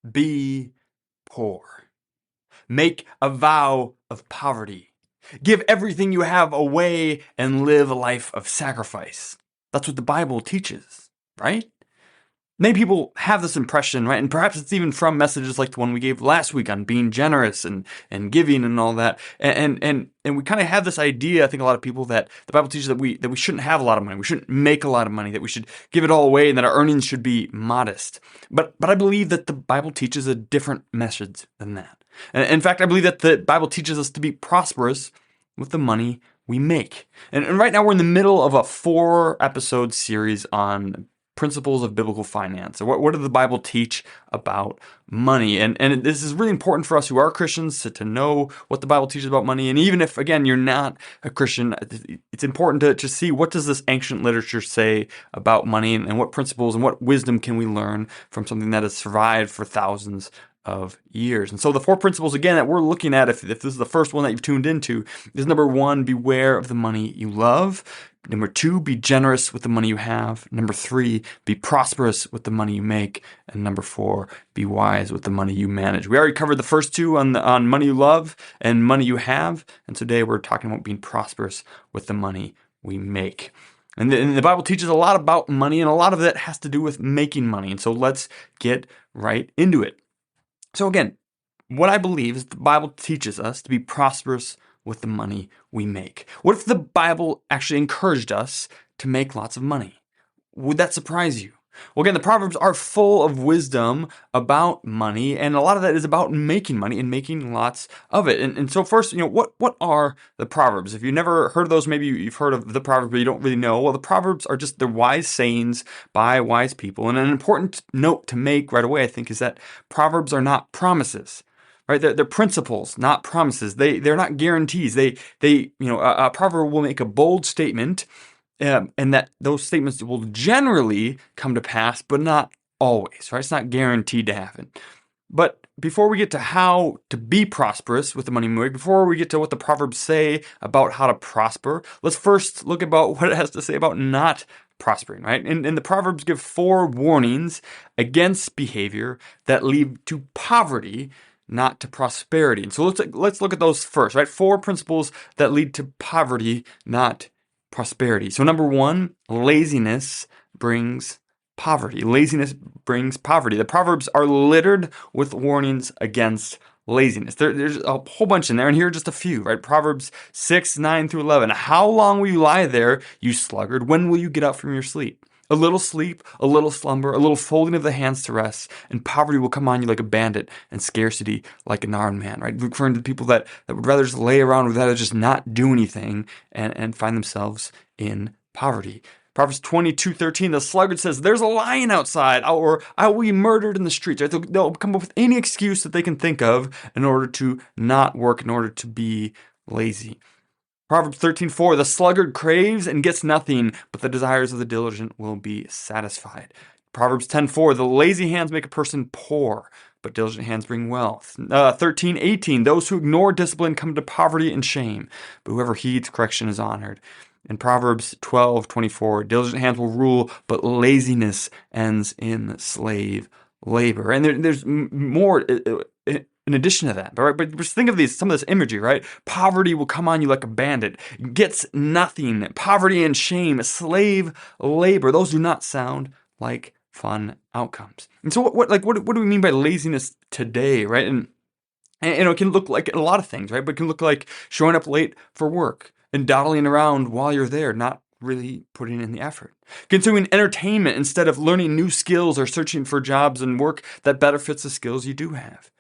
be poor. Make a vow of poverty. Give everything you have away and live a life of sacrifice. That's what the Bible teaches, right? Many people have this impression, right? And perhaps it's even from messages like the one we gave last week on being generous and giving and all that. And we kind of have this idea, I think a lot of people, that the Bible teaches that we shouldn't have a lot of money. We shouldn't make a lot of money, that we should give it all away and that our earnings should be modest. But I believe that the Bible teaches a different message than that. And in fact, I believe that the Bible teaches us to be prosperous with the money we make. And right now we're in the middle of a 4-episode series on principles of biblical finance. What does the Bible teach about money? And this is really important for us who are Christians to know what the Bible teaches about money. And even if, again, you're not a Christian, it's important to see what does this ancient literature say about money and what principles and what wisdom can we learn from something that has survived for thousands of years. And so the 4 principles, again, that we're looking at, if this is the first one that you've tuned into, is number 1, beware of the money you love. Number 2, be generous with the money you have. Number 3, be prosperous with the money you make. And number 4, be wise with the money you manage. We already covered the first 2 on money you love and money you have. And today we're talking about being prosperous with the money we make. And the Bible teaches a lot about money, and a lot of that has to do with making money. And so let's get right into it. So again, what I believe is the Bible teaches us to be prosperous with the money we make. What if the Bible actually encouraged us to make lots of money? Would that surprise you? Well, again, the Proverbs are full of wisdom about money, and a lot of that is about making money and making lots of it. And so first, what are the Proverbs? If you've never heard of those, maybe you've heard of the Proverbs, but you don't really know. Well, the Proverbs are just the wise sayings by wise people. And an important note to make right away, I think, is that Proverbs are not promises. Right, they're principles, not promises. They're not guarantees. A proverb will make a bold statement, and that those statements will generally come to pass, but not always. Right, it's not guaranteed to happen. But before we get to how to be prosperous with the money we make, before we get to what the Proverbs say about how to prosper, let's first look about what it has to say about not prospering, right? And the Proverbs give 4 warnings against behavior that lead to poverty, not to prosperity. And so let's look at those first, right? 4 principles that lead to poverty, not prosperity. So number 1, laziness brings poverty. Laziness brings poverty. The Proverbs are littered with warnings against laziness. There's a whole bunch in there, and here are just a few, right? Proverbs 6, 9 through 11. How long will you lie there, you sluggard? When will you get up from your sleep? A little sleep, a little slumber, a little folding of the hands to rest, and poverty will come on you like a bandit, and scarcity like an armed man, right? Referring to people that would rather just lay around, would rather just not do anything, and find themselves in poverty. Proverbs 22:13, the sluggard says, there's a lion outside, or I will be murdered in the streets. Right? They'll come up with any excuse that they can think of in order to not work, in order to be lazy. Proverbs 13:4, the sluggard craves and gets nothing, but the desires of the diligent will be satisfied. Proverbs 10:4, the lazy hands make a person poor, but diligent hands bring wealth. 13:18, those who ignore discipline come to poverty and shame, but whoever heeds correction is honored. In Proverbs 12:24, diligent hands will rule, but laziness ends in slave labor. And there's more in addition to that, right? But just think of some of this imagery, right? Poverty will come on you like a bandit, gets nothing. Poverty and shame, slave labor. Those do not sound like fun outcomes. And so, what do we mean by laziness today, right? And it can look like a lot of things, right? But it can look like showing up late for work and dawdling around while you're there, not really putting in the effort. Consuming entertainment instead of learning new skills or searching for jobs and work that better fits the skills you do have.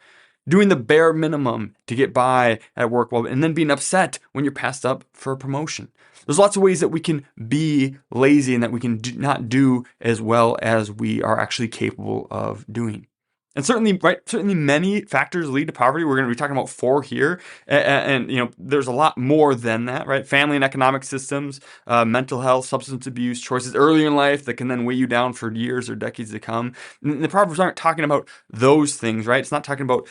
Doing the bare minimum to get by at work, and then being upset when you're passed up for a promotion. There's lots of ways that we can be lazy and that we can not do as well as we are actually capable of doing. And certainly many factors lead to poverty. We're going to be talking about 4 here. And there's a lot more than that, right? Family and economic systems, mental health, substance abuse, choices early in life that can then weigh you down for years or decades to come. And the Proverbs aren't talking about those things, right? It's not talking about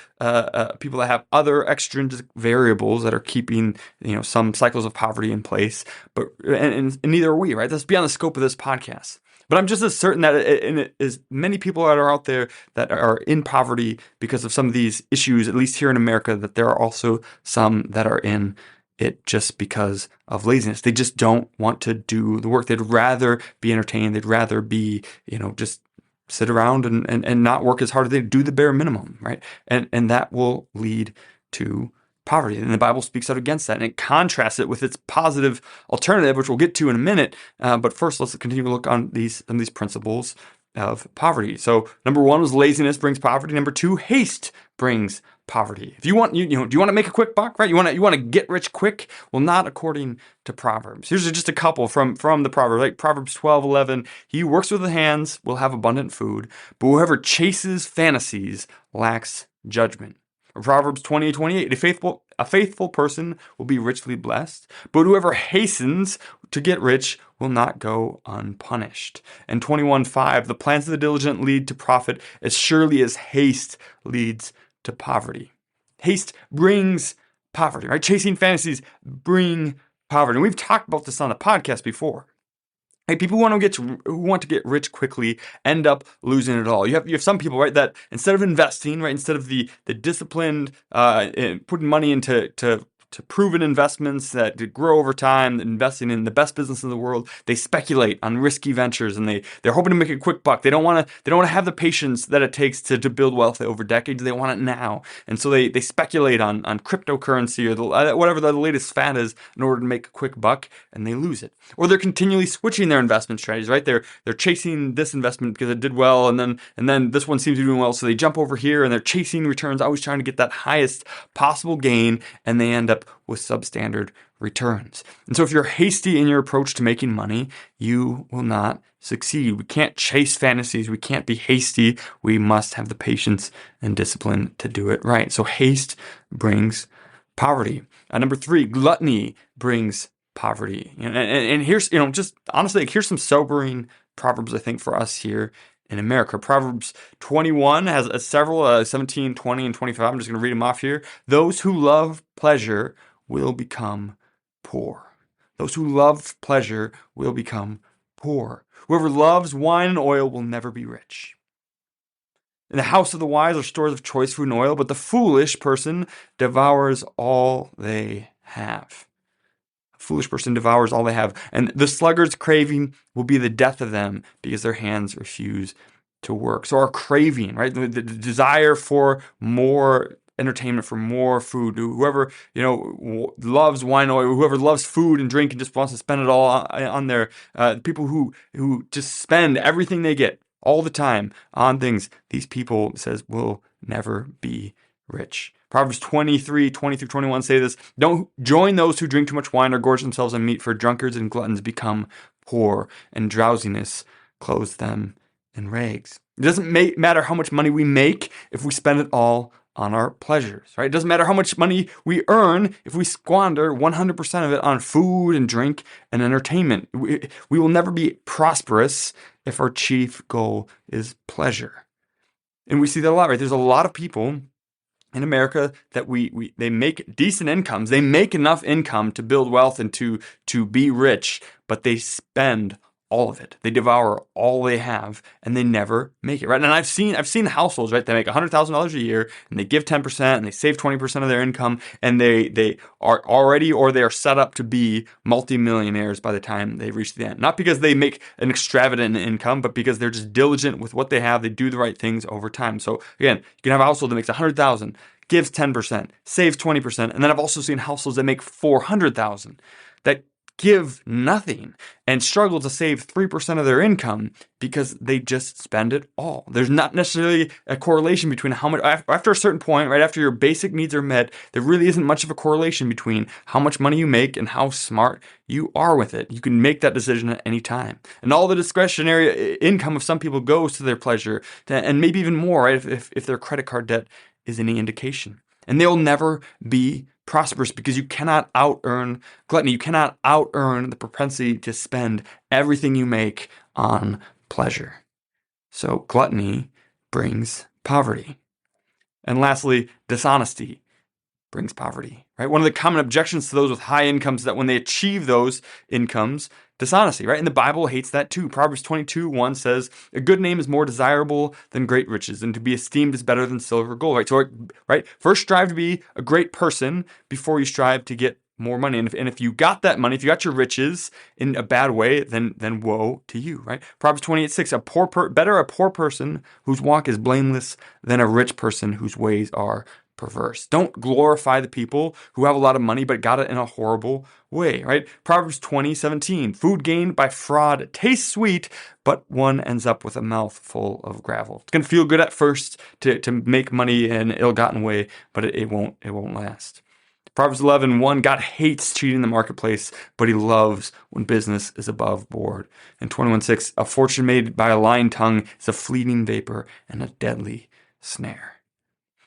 people that have other extrinsic variables that are keeping, some cycles of poverty in place. But and neither are we, right? That's beyond the scope of this podcast. But I'm just as certain that as many people that are out there that are in poverty because of some of these issues, at least here in America, that there are also some that are in it just because of laziness. They just don't want to do the work. They'd rather be entertained. They'd rather be, just sit around and not work as hard as they do, the bare minimum, right? And that will lead to poverty. And the Bible speaks out against that, and it contrasts it with its positive alternative, which we'll get to in a minute. But first, let's continue to look on some of these principles of poverty. So number one was laziness brings poverty. Number two, haste brings poverty. If you want, do you want to make a quick buck, right? You want to get rich quick? Well, not according to Proverbs. Here's just a couple from the Proverbs, like Proverbs 12:11. He who works with the hands will have abundant food, but whoever chases fantasies lacks judgment. Or Proverbs 20:28. A faithful person will be richly blessed, but whoever hastens to get rich will not go unpunished. And 21:5. The plans of the diligent lead to profit as surely as haste leads to poverty. Haste brings poverty, right? Chasing fantasies bring poverty. And we've talked about this on the podcast before. Hey, people who want to get rich quickly end up losing it all. You have some people, right, that instead of investing, right, instead of the disciplined putting money into proven investments that grow over time, investing in the best business in the world, they speculate on risky ventures, and they're hoping to make a quick buck. They don't want to have the patience that it takes to build wealth over decades. They want it now, and so they speculate on cryptocurrency or whatever the latest fad is in order to make a quick buck, and they lose it. Or they're continually switching their investment strategies, right? They're chasing this investment because it did well, and then this one seems to be doing well, so they jump over here and they're chasing returns, always trying to get that highest possible gain, and they end up with substandard returns. And so if you're hasty in your approach to making money, you will not succeed. We can't chase fantasies. We can't be hasty. We must have the patience and discipline to do it right. So haste brings poverty. Number three, gluttony brings poverty. And here's, just honestly, here's some sobering proverbs, I think, for us here in America. Proverbs 21 has several, 17, 20, and 25. I'm just going to read them off here. Those who love pleasure will become poor. Those who love pleasure will become poor. Whoever loves wine and oil will never be rich. In the house of the wise are stores of choice food and oil, but the foolish person devours all they have. A foolish person devours all they have. And the sluggard's craving will be the death of them because their hands refuse to work. So our craving, right? The desire for more entertainment, for more food. Whoever, loves wine, or whoever loves food and drink and just wants to spend it all on their people who just spend everything they get all the time on things. These people, it says, will never be rich. Proverbs 23:20-21 say this: don't join those who drink too much wine or gorge themselves on meat, for drunkards and gluttons become poor, and drowsiness clothes them in rags. It doesn't matter how much money we make if we spend it all on our pleasures, right? It doesn't matter how much money we earn if we squander 100% of it on food and drink and entertainment. We will never be prosperous if our chief goal is pleasure. And we see that a lot, right? There's a lot of people in America that they make decent incomes. They make enough income to build wealth and to be rich, but they spend all of it. They devour all they have, and they never make it, right? And I've seen households, right? They make $100,000 a year, and they give 10%, and they save 20% of their income, and they are already, or they are set up to be multimillionaires by the time they reach the end. Not because they make an extravagant income, but because they're just diligent with what they have. They do the right things over time. So again, you can have a household that makes $100,000, gives 10%, saves 20%, and then I've also seen households that make $400,000 that give nothing and struggle to save 3% of their income because they just spend it all. There's not necessarily a correlation between how much, after a certain point, right after your basic needs are met, there really isn't much of a correlation between how much money you make and how smart you are with it. You can make that decision at any time. And all the discretionary income of some people goes to their pleasure, and maybe even more, right, if their credit card debt is any indication. And they'll never be prosperous because you cannot out-earn gluttony. You cannot out-earn the propensity to spend everything you make on pleasure. So gluttony brings poverty. And lastly, dishonesty brings poverty, right? One of the common objections to those with high incomes is that when they achieve those incomes, dishonesty, right? And the Bible hates that too. Proverbs 22:1 says, a good name is more desirable than great riches, and to be esteemed is better than silver or gold, right? So, right, first strive to be a great person before you strive to get more money. And if you got that money, if you got your riches in a bad way, then woe to you, right? Proverbs 28:6, better a poor person whose walk is blameless than a rich person whose ways are perverse. Don't glorify the people who have a lot of money but got it in a horrible way, right? Proverbs 20:17, food gained by fraud tastes sweet, but one ends up with a mouth full of gravel. It's going to feel good at first to make money in an ill-gotten way, but it won't last. Proverbs 11:1, God hates cheating in the marketplace, but he loves when business is above board. And 21:6, a fortune made by a lying tongue is a fleeting vapor and a deadly snare.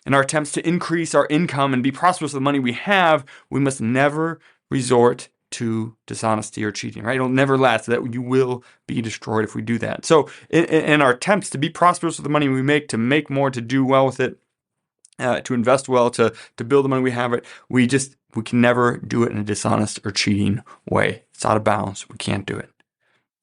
In our attempts to increase our income and be prosperous with the money we have, we must never resort to dishonesty or cheating, right? It'll never last. That you will be destroyed if we do that. So in our attempts to be prosperous with the money we make, to make more, to do well with it, to invest well, to build the money we have, we can never do it in a dishonest or cheating way. It's out of bounds. We can't do it.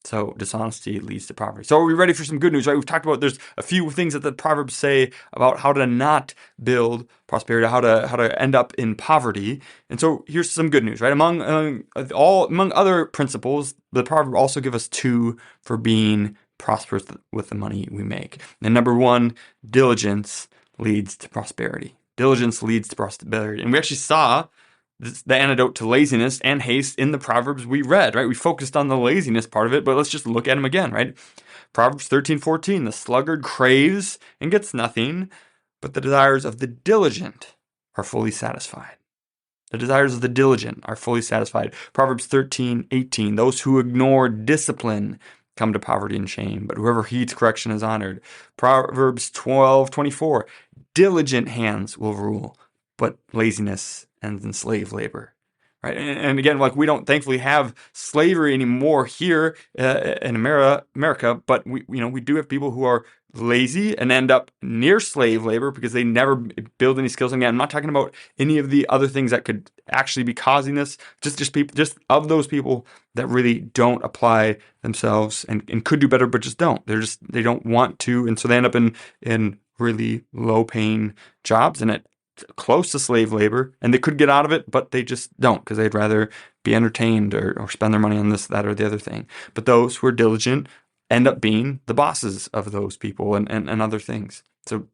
So dishonesty leads to poverty. So are we ready for some good news, right? We've talked about, there's a few things that the Proverbs say about how to not build prosperity, how to end up in poverty. And so here's some good news, right? Among other principles, the Proverbs also give us two for being prosperous with the money we make. And number one, diligence leads to prosperity. Diligence leads to prosperity. And we actually saw the antidote to laziness and haste in the Proverbs we read, right? We focused on the laziness part of it, but let's just look at them again, right? Proverbs 13:14, the sluggard craves and gets nothing, but the desires of the diligent are fully satisfied. The desires of the diligent are fully satisfied. Proverbs 13:18, those who ignore discipline come to poverty and shame, but whoever heeds correction is honored. Proverbs 12:24, diligent hands will rule, but laziness ends in slave labor, right? And again, like, we don't thankfully have slavery anymore here in America, but we do have people who are lazy and end up near slave labor because they never build any skills. And again, I'm not talking about any of the other things that could actually be causing this. Just of those people that really don't apply themselves and could do better, but just don't. They don't want to, and so they end up in really low paying jobs and close to slave labor, and they could get out of it, but they just don't, because they'd rather be entertained or spend their money on this, that, or the other thing. But those who are diligent end up being the bosses of those people and other things. So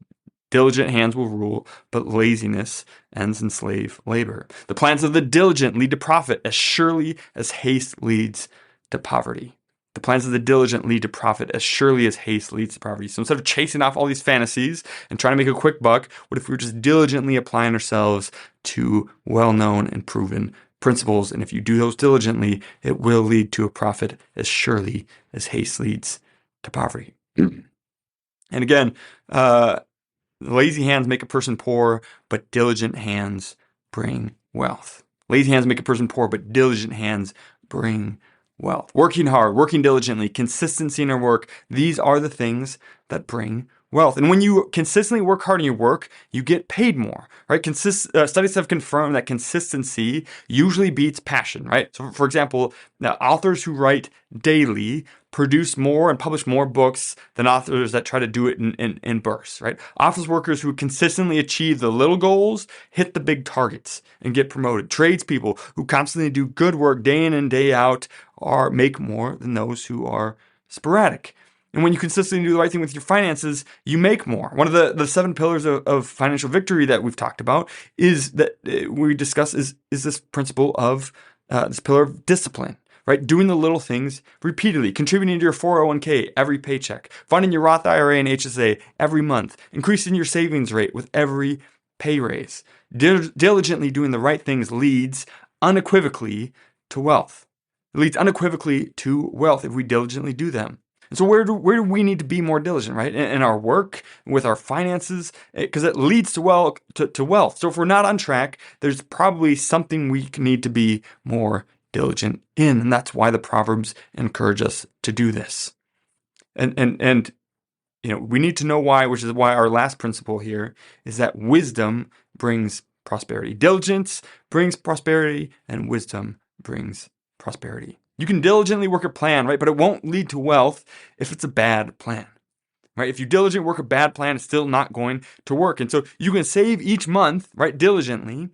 diligent hands will rule, but laziness ends in slave labor. The plans of the diligent lead to profit as surely as haste leads to poverty. The plans of the diligent lead to profit as surely as haste leads to poverty. So instead of chasing off all these fantasies and trying to make a quick buck, what if we were just diligently applying ourselves to well-known and proven principles? And if you do those diligently, it will lead to a profit as surely as haste leads to poverty. And again, lazy hands make a person poor, but diligent hands bring wealth. Lazy hands make a person poor, but diligent hands bring wealth. Working hard, working diligently, consistency in our work, these are the things that bring wealth. And when you consistently work hard in your work, you get paid more, right? Studies have confirmed that consistency usually beats passion, right? So for example, authors who write daily produce more and publish more books than authors that try to do it in bursts, right? Office workers who consistently achieve the little goals hit the big targets and get promoted. Tradespeople who constantly do good work day in and day out make more than those who are sporadic. And when you consistently do the right thing with your finances, you make more. One of the 7 pillars of financial victory that we've talked about is that we discuss is this principle of this pillar of discipline, right? Doing the little things repeatedly, contributing to your 401k every paycheck, funding your Roth IRA and HSA every month, increasing your savings rate with every pay raise. Diligently doing the right things leads unequivocally to wealth. It leads unequivocally to wealth if we diligently do them. And so where do we need to be more diligent, right? In our work, with our finances, because it leads to wealth. So if we're not on track, there's probably something we need to be more diligent in, and that's why the Proverbs encourage us to do this. And we need to know why, which is why our last principle here is that wisdom brings prosperity. Diligence brings prosperity, and wisdom brings prosperity. You can diligently work a plan, right? But it won't lead to wealth if it's a bad plan. Right? If you diligently work a bad plan, it's still not going to work. And so you can save each month, right, diligently.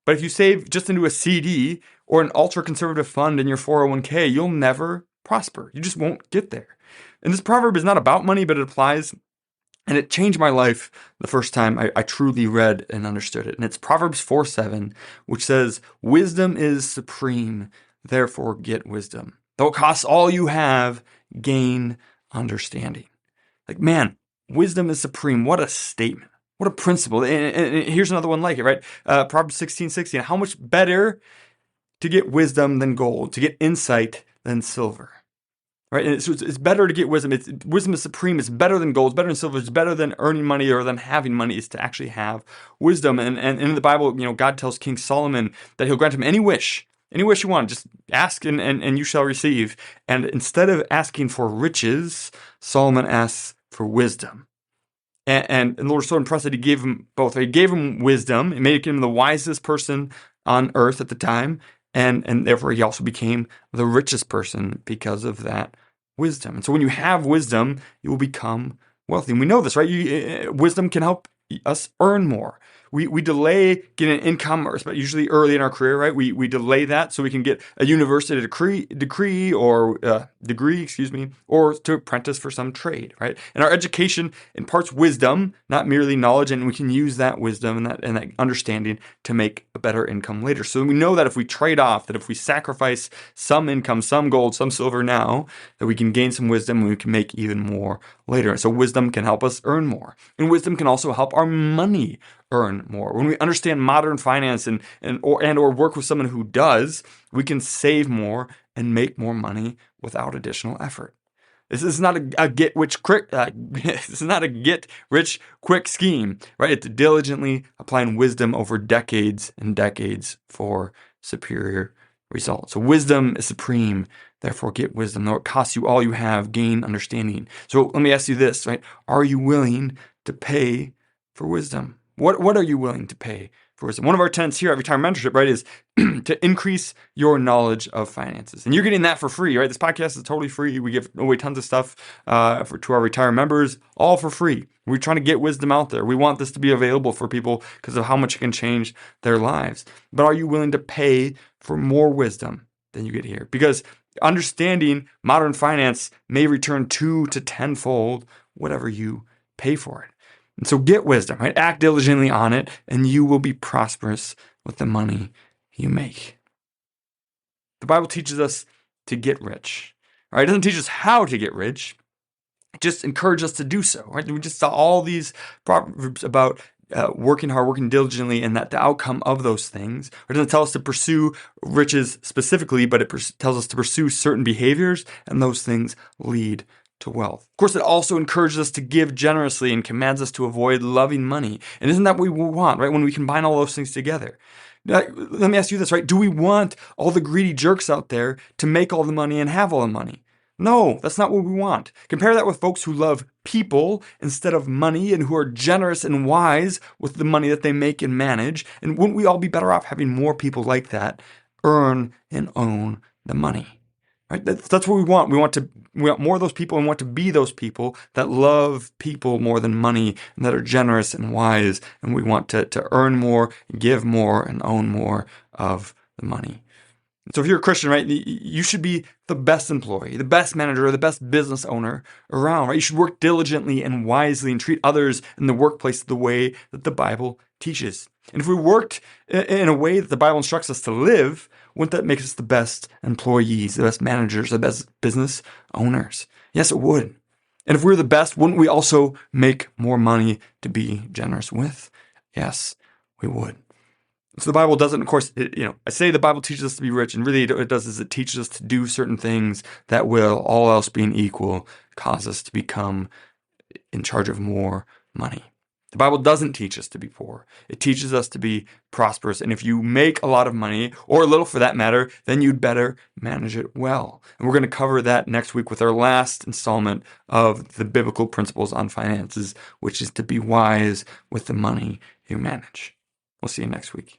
But if you save just into a CD or an ultra conservative fund in your 401k, you'll never prosper. You just won't get there. And this proverb is not about money, but it applies. And it changed my life the first time I truly read and understood it. And it's Proverbs 4:7, which says, "Wisdom is supreme, therefore get wisdom. Though it costs all you have, gain understanding." Like, man, wisdom is supreme. What a statement. What a principle. And here's another one like it, right? Proverbs 16:16. How much better to get wisdom than gold, to get insight than silver. Right? And it's better to get wisdom. Wisdom is supreme. It's better than gold. It's better than silver. It's better than earning money or than having money. Is to actually have wisdom. And in the Bible, God tells King Solomon that he'll grant him any wish you want. Just ask and you shall receive. And instead of asking for riches, Solomon asks for wisdom. And the Lord was so impressed that he gave him both. He gave him wisdom. It made him the wisest person on earth at the time. And therefore he also became the richest person because of that wisdom. And so when you have wisdom, you will become wealthy. And we know this, right? Wisdom can help us earn more. We delay getting an income, but usually early in our career, right? We delay that so we can get a university degree, or to apprentice for some trade, right? And our education imparts wisdom, not merely knowledge, and we can use that wisdom and that understanding to make a better income later. So we know that if we trade off, that if we sacrifice some income, some gold, some silver now, that we can gain some wisdom and we can make even more later. So wisdom can help us earn more. And wisdom can also help our money earn more. When we understand modern finance or work with someone who does, we can save more and make more money without additional effort. This is not a get rich quick. This is not a get rich quick scheme, right? It's diligently applying wisdom over decades and decades for superior results. So wisdom is supreme. Therefore, get wisdom. Though it costs you all you have, gain understanding. So let me ask you this, right? Are you willing to pay for wisdom? What are you willing to pay for wisdom? One of our tenets here at Retirement Mentorship, right, is to increase your knowledge of finances. And you're getting that for free, right? This podcast is totally free. We give away tons of stuff to our Retire members, all for free. We're trying to get wisdom out there. We want this to be available for people because of how much it can change their lives. But are you willing to pay for more wisdom than you get here? Because understanding modern finance may return 2 to 10-fold whatever you pay for it. And so get wisdom, right? Act diligently on it, and you will be prosperous with the money you make. The Bible teaches us to get rich, right? It doesn't teach us how to get rich. It just encourages us to do so, right? We just saw all these proverbs about working hard, working diligently, and that the outcome of those things. It doesn't tell us to pursue riches specifically, but it tells us to pursue certain behaviors, and those things lead to wealth. Of course, it also encourages us to give generously and commands us to avoid loving money. And isn't that what we want, right? When we combine all those things together. Now, let me ask you this, right? Do we want all the greedy jerks out there to make all the money and have all the money? No, that's not what we want. Compare that with folks who love people instead of money and who are generous and wise with the money that they make and manage. And wouldn't we all be better off having more people like that earn and own the money? Right? That's what we want. We want more of those people and want to be those people that love people more than money and that are generous and wise. And we want to earn more, give more, and own more of the money. So if you're a Christian, right, you should be the best employee, the best manager, or the best business owner around, right? You should work diligently and wisely and treat others in the workplace the way that the Bible teaches. And if we worked in a way that the Bible instructs us to live, wouldn't that make us the best employees, the best managers, the best business owners? Yes, it would. And if we were the best, wouldn't we also make more money to be generous with? Yes, we would. So the Bible doesn't, of course, I say the Bible teaches us to be rich, and really what it does is it teaches us to do certain things that will, all else being equal, cause us to become in charge of more money. The Bible doesn't teach us to be poor. It teaches us to be prosperous. And if you make a lot of money, or a little for that matter, then you'd better manage it well. And we're going to cover that next week with our last installment of the biblical principles on finances, which is to be wise with the money you manage. We'll see you next week.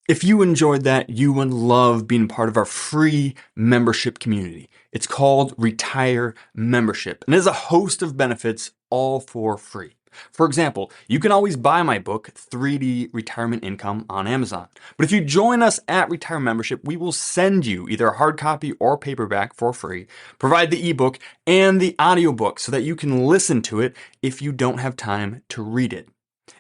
If you enjoyed that, you would love being part of our free membership community. It's called Retire Membership and it has a host of benefits all for free. For example, you can always buy my book, 3D Retirement Income, on Amazon. But if you join us at Retire Membership, we will send you either a hard copy or paperback for free, provide the ebook and the audiobook so that you can listen to it if you don't have time to read it.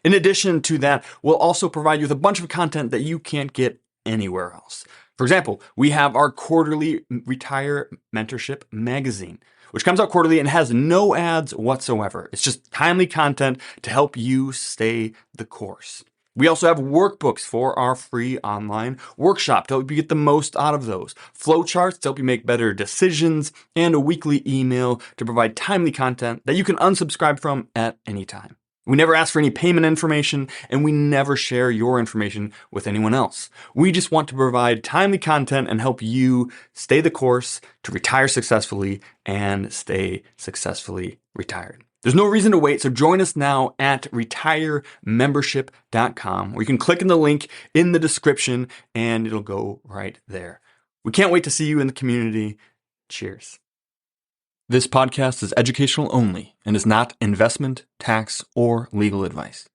In addition to that, we'll also provide you with a bunch of content that you can't get anywhere else. For example, we have our quarterly Retire Mentorship magazine, which comes out quarterly and has no ads whatsoever. It's just timely content to help you stay the course. We also have workbooks for our free online workshop to help you get the most out of those, flowcharts to help you make better decisions, and a weekly email to provide timely content that you can unsubscribe from at any time. We never ask for any payment information, and we never share your information with anyone else. We just want to provide timely content and help you stay the course to retire successfully and stay successfully retired. There's no reason to wait, so join us now at retiremembership.com, where you can click in the link in the description and it'll go right there. We can't wait to see you in the community. Cheers. This podcast is educational only and is not investment, tax, or legal advice.